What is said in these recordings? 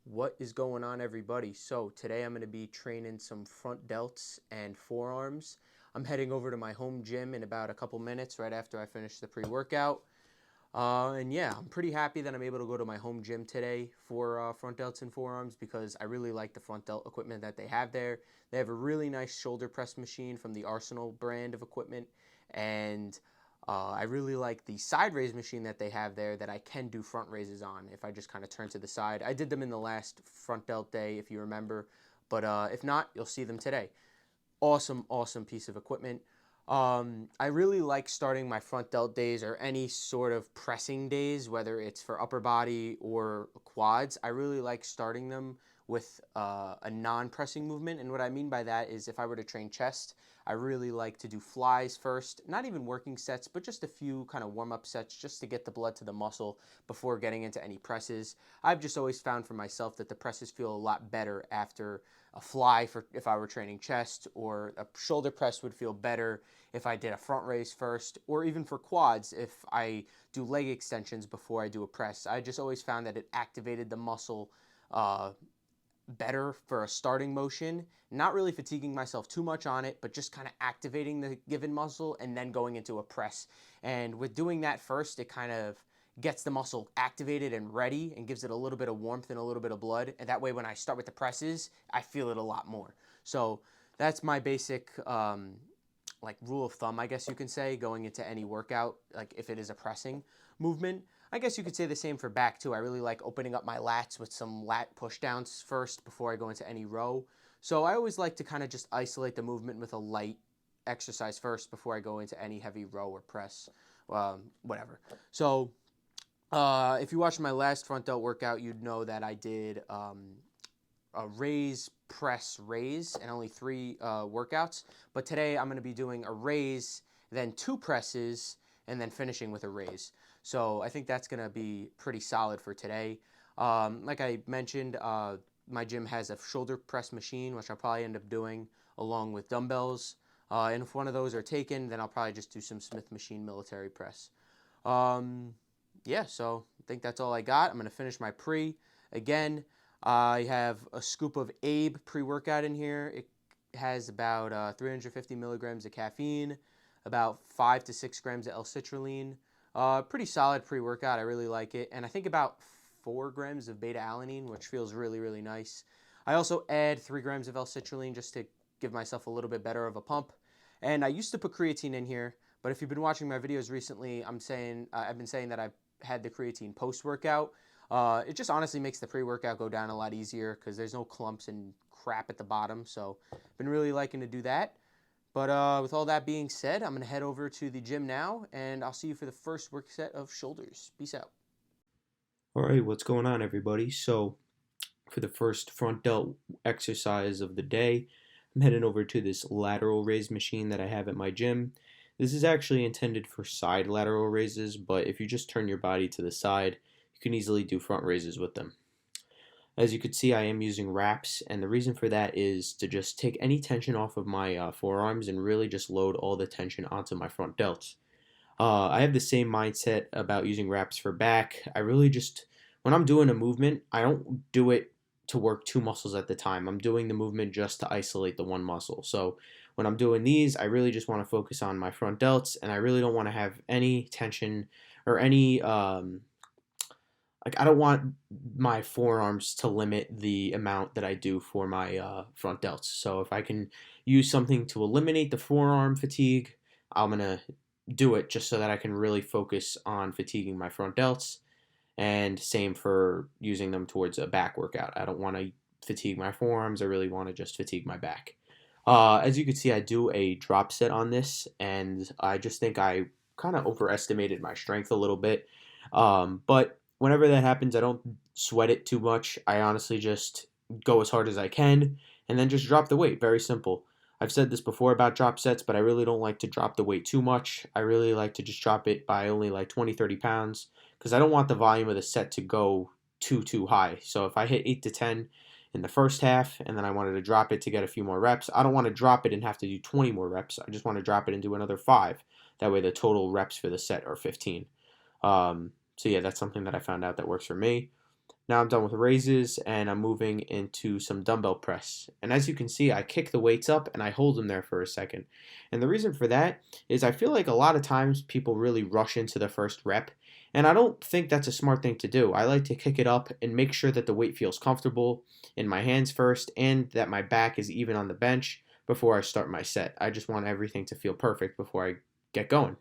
What is going on, everybody? So today I'm going to be training some front delts and forearms. I'm heading over to my home gym in about a couple minutes right after I finish the pre-workout. And yeah, I'm pretty happy that I'm able to go to my home gym today for front delts and forearms because I really like the front delt equipment that they have there. They have a really nice shoulder press machine from the Arsenal brand of equipment, and I really like the side raise machine that they have there that I can do front raises on if I just kind of turn to the side. I did them in the last front delt day, if you remember, but if not, you'll see them today. Awesome, awesome piece of equipment. I really like starting my front delt days or any sort of pressing days, whether it's for upper body or quads. I really like starting them with a non-pressing movement. And what I mean by that is if I were to train chest, I really like to do flies first, not even working sets, but just a few kind of warm-up sets just to get the blood to the muscle before getting into any presses. I've just always found for myself that the presses feel a lot better after a fly for if I were training chest, or a shoulder press would feel better if I did a front raise first, or even for quads if I do leg extensions before I do a press. I just always found that it activated the muscle uh, better for a starting motion, not really fatiguing myself too much on it, but just kind of activating the given muscle and then going into a press. And with doing that first, it kind of gets the muscle activated and ready and gives it a little bit of warmth and a little bit of blood. And that way, when I start with the presses, I feel it a lot more. So that's my basic like rule of thumb, I guess you can say, going into any workout, like if it is a pressing movement. I guess you could say the same for back too. I really like opening up my lats with some lat pushdowns first before I go into any row. So I always like to kind of just isolate the movement with a light exercise first before I go into any heavy row or press, whatever. So if you watched my last front delt workout, you'd know that I did a raise, press, raise, and only three workouts. But today I'm going to be doing a raise, then two presses, and then finishing with a raise. So I think that's going to be pretty solid for today. Like I mentioned, my gym has a shoulder press machine, which I'll probably end up doing along with dumbbells. And if one of those are taken, then I'll probably just do some Smith machine military press. Um, yeah, so I think that's all I got. I'm going to finish my pre. Again, I have a scoop of Abe pre-workout in here. It has about 350 milligrams of caffeine, about 5 to 6 grams of L-citrulline. Pretty solid pre-workout. I really like it. And I think about 4 grams of beta-alanine, which feels really, really nice. I also add 3 grams of L-citrulline just to give myself a little bit better of a pump. And I used to put creatine in here, but if you've been watching my videos recently, I've been saying that I've had the creatine post-workout. It just honestly makes the pre-workout go down a lot easier because there's no clumps and crap at the bottom. So I've been really liking to do that. But with all that being said, I'm going to head over to the gym now, and I'll see you for the first work set of shoulders. Peace out. All right, what's going on, everybody? So, for the first front delt exercise of the day, I'm heading over to this lateral raise machine that I have at my gym. This is actually intended for side lateral raises, but if you just turn your body to the side, you can easily do front raises with them. As you can see, I am using wraps, and the reason for that is to just take any tension off of my forearms and really just load all the tension onto my front delts. I have the same mindset about using wraps for back. I really just, when I'm doing a movement, I don't do it to work two muscles at the time. I'm doing the movement just to isolate the one muscle. So when I'm doing these, I really just want to focus on my front delts, and I really don't want to have any tension or any like I don't want my forearms to limit the amount that I do for my front delts. So if I can use something to eliminate the forearm fatigue, I'm gonna do it just so that I can really focus on fatiguing my front delts. And same for using them towards a back workout. I don't want to fatigue my forearms. I really want to just fatigue my back. As you can see, I do a drop set on this, and I just think I kind of overestimated my strength a little bit. But whenever that happens, I don't sweat it too much. I honestly just go as hard as I can and then just drop the weight. Very simple. I've said this before about drop sets, but I really don't like to drop the weight too much. I really like to just drop it by only like 20, 30 pounds because I don't want the volume of the set to go too high. So if I hit 8 to 10 in the first half and then I wanted to drop it to get a few more reps, I don't want to drop it and have to do 20 more reps. I just want to drop it and do another 5. That way the total reps for the set are 15. So yeah, that's something that I found out that works for me. Now I'm done with raises and I'm moving into some dumbbell press. And as you can see, I kick the weights up and I hold them there for a second. And the reason for that is I feel like a lot of times people really rush into the first rep. And I don't think that's a smart thing to do. I like to kick it up and make sure that the weight feels comfortable in my hands first and that my back is even on the bench before I start my set. I just want everything to feel perfect before I get going.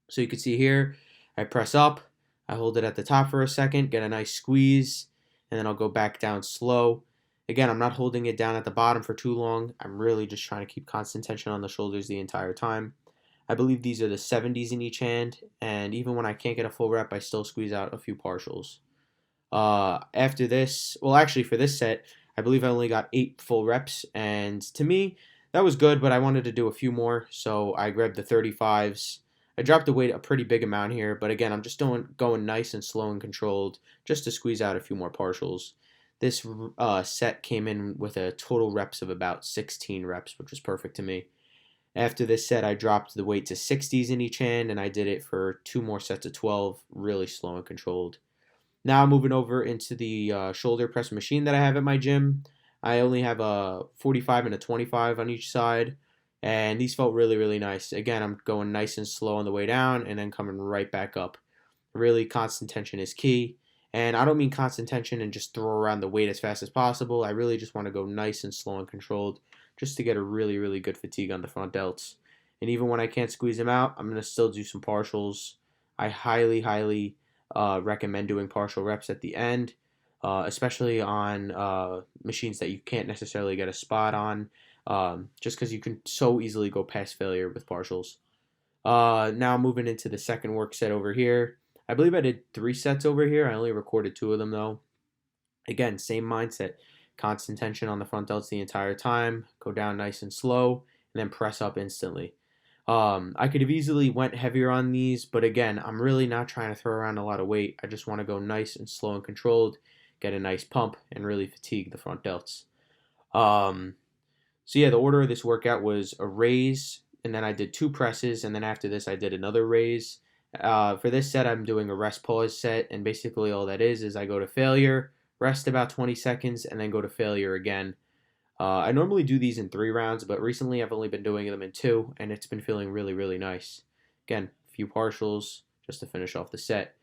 So you can see here, I press up, I hold it at the top for a second, get a nice squeeze, and then I'll go back down slow. Again, I'm not holding it down at the bottom for too long. I'm really just trying to keep constant tension on the shoulders the entire time. I believe these are the 70s in each hand, and even when I can't get a full rep, I still squeeze out a few partials. After this, well, actually, for this set, I believe I only got 8 full reps, and to me, that was good, but I wanted to do a few more, so I grabbed the 35s. I dropped the weight a pretty big amount here, but again, I'm just going nice and slow and controlled just to squeeze out a few more partials. This set came in with a total reps of about 16 reps, which was perfect to me. After this set, I dropped the weight to 60s in each hand, and I did it for 2 more sets of 12, really slow and controlled. Now moving over into the shoulder press machine that I have at my gym. I only have a 45 and a 25 on each side, and these felt really, really nice. Again, I'm going nice and slow on the way down and then coming right back up. Really, constant tension is key. And I don't mean constant tension and just throw around the weight as fast as possible. I really just want to go nice and slow and controlled just to get a really, really good fatigue on the front delts. And even when I can't squeeze them out, I'm going to still do some partials. I highly, highly recommend doing partial reps at the end, especially on machines that you can't necessarily get a spot on, just because you can so easily go past failure with partials. Now moving into the second work set over here. I believe I did 3 sets over here. I only recorded 2 of them though. Again, same mindset. Constant tension on the front delts the entire time. Go down nice and slow, and then press up instantly. I could have easily went heavier on these, but again, I'm really not trying to throw around a lot of weight. I just want to go nice and slow and controlled, get a nice pump, and really fatigue the front delts. Um, so yeah, the order of this workout was a raise, and then I did 2 presses, and then after this I did another raise. For this set, I'm doing a rest pause set, and basically all that is I go to failure, rest about 20 seconds, and then go to failure again. I normally do these in 3 rounds, but recently I've only been doing them in 2, and it's been feeling really, really nice. Again, a few partials just to finish off the set.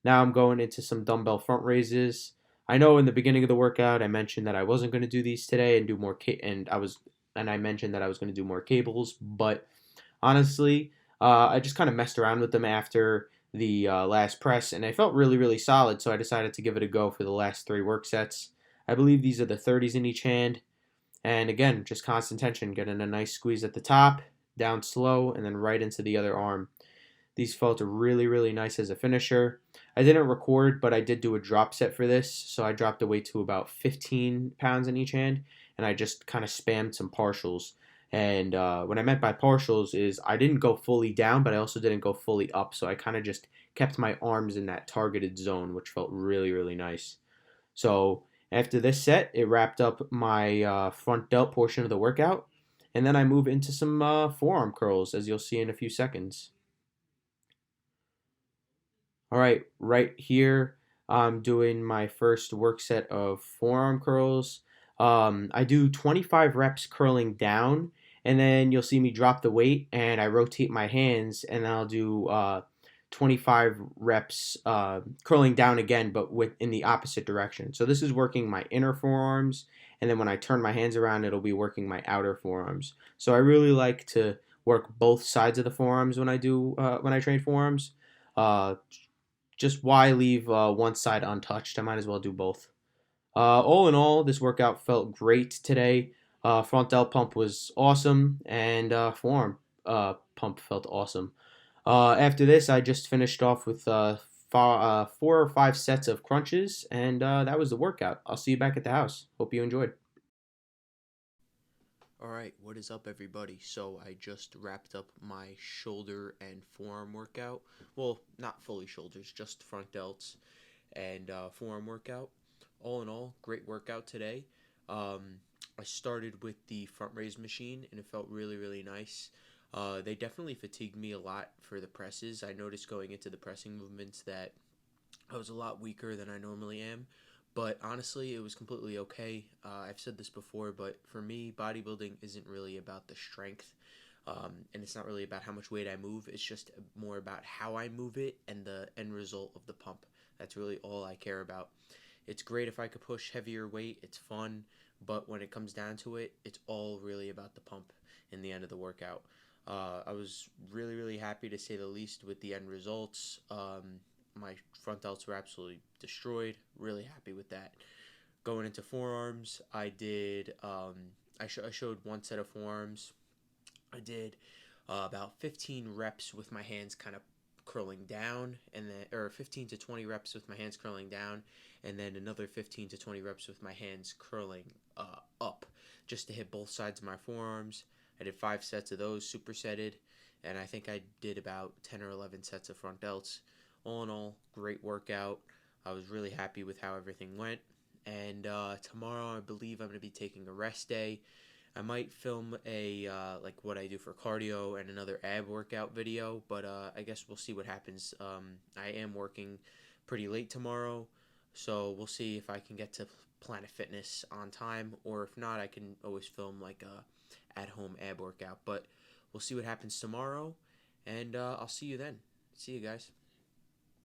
Now I'm going into some dumbbell front raises. I know in the beginning of the workout I mentioned that I wasn't going to do these today and do more, and I mentioned that I was going to do more cables, but honestly, I just kind of messed around with them after the last press, and I felt really, really solid, so I decided to give it a go for the last 3 work sets. I believe these are the 30s in each hand. And again, just constant tension, getting a nice squeeze at the top, down slow, and then right into the other arm. These felt really, really nice as a finisher. I didn't record, but I did do a drop set for this. So I dropped the weight to about 15 pounds in each hand, and I just kind of spammed some partials. And what I meant by partials is I didn't go fully down, but I also didn't go fully up. So I kind of just kept my arms in that targeted zone, which felt really, really nice. So after this set, it wrapped up my front delt portion of the workout. And then I move into some forearm curls, as you'll see in a few seconds. All right here, I'm doing my first work set of forearm curls. I do 25 reps curling down, and then you'll see me drop the weight, and I rotate my hands, and then I'll do 25 reps curling down again, but in the opposite direction. So this is working my inner forearms, and then when I turn my hands around, it'll be working my outer forearms. So I really like to work both sides of the forearms when I train forearms. Uh, just why leave one side untouched? I might as well do both. All in all, this workout felt great today. Front delt pump was awesome, and forearm pump felt awesome. After this, I just finished off with 4 or 5 sets of crunches, and that was the workout. I'll see you back at the house. Hope you enjoyed. Alright, what is up, everybody? So, I just wrapped up my shoulder and forearm workout. Well, not fully shoulders, just front delts and forearm workout. All in all, great workout today. I started with the front raise machine, and it felt really, really nice. They definitely fatigued me a lot for the presses. I noticed going into the pressing movements that I was a lot weaker than I normally am, But honestly, it was completely okay. I've said this before, but for me, bodybuilding isn't really about the strength. And it's not really about how much weight I move. It's just more about how I move it and the end result of the pump. That's really all I care about. It's great if I could push heavier weight. It's fun. But when it comes down to it, it's all really about the pump in the end of the workout. I was really, really happy to say the least with the end results. My front delts were absolutely destroyed. Really happy with that. Going into forearms, I did. I showed one set of forearms. I did about 15 reps with my hands kind of curling down, and then or 15 to 20 reps with my hands curling down, and then another 15 to 20 reps with my hands curling up, just to hit both sides of my forearms. I did 5 sets of those supersetted, and I think I did about 10 or 11 sets of front delts. All in all, great workout. I was really happy with how everything went. And tomorrow, I believe I'm going to be taking a rest day. I might film a like what I do for cardio and another ab workout video, but I guess we'll see what happens. I am working pretty late tomorrow, so we'll see if I can get to Planet Fitness on time, or if not, I can always film like a at-home ab workout. But we'll see what happens tomorrow, and I'll see you then. See you guys.